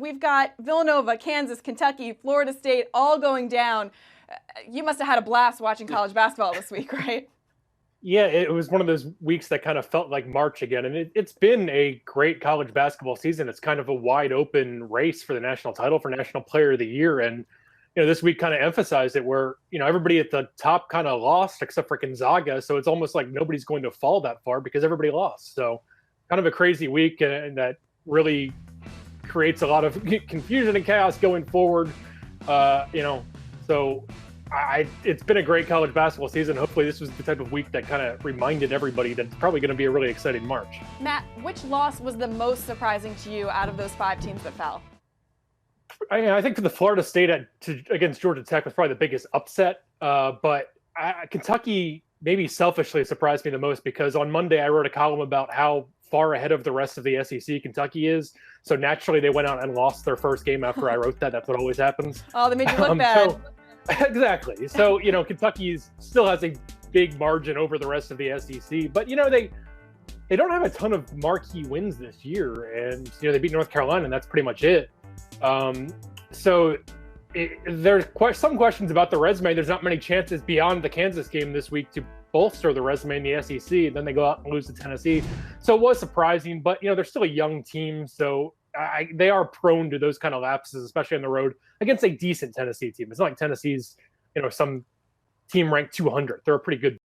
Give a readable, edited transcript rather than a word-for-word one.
we've got Villanova, Kansas, Kentucky, Florida State all going down. You must have had a blast watching college basketball this week, right? Yeah, it was one of those weeks that kind of felt like March again. And it's been a great college basketball season. It's kind of a wide open race for the national title for National Player of the Year. And, this week kind of emphasized it where, everybody at the top kind of lost except for Gonzaga. So it's almost like nobody's going to fall that far because everybody lost. So kind of a crazy week, and that really creates a lot of confusion and chaos going forward. So it's been a great college basketball season. Hopefully this was the type of week that kind of reminded everybody that it's probably going to be a really exciting March. Matt, which loss was the most surprising to you out of those 5 teams that fell? I think for the Florida State against Georgia Tech was probably the biggest upset. But Kentucky maybe selfishly surprised me the most because on Monday I wrote a column about how far ahead of the rest of the SEC Kentucky is. So naturally they went out and lost their first game after I wrote that. That's what always happens. Oh, they made you look bad. Exactly. So, Kentucky still has a big margin over the rest of the SEC, but, they don't have a ton of marquee wins this year. And, they beat North Carolina and that's pretty much it. There's some questions about the resume. There's not many chances beyond the Kansas game this week to bolster the resume in the SEC. And then they go out and lose to Tennessee. So it was surprising, but, they're still a young team. So they are prone to those kind of lapses, especially on the road against a decent Tennessee team. It's not like Tennessee's, some team ranked 200. They're a pretty good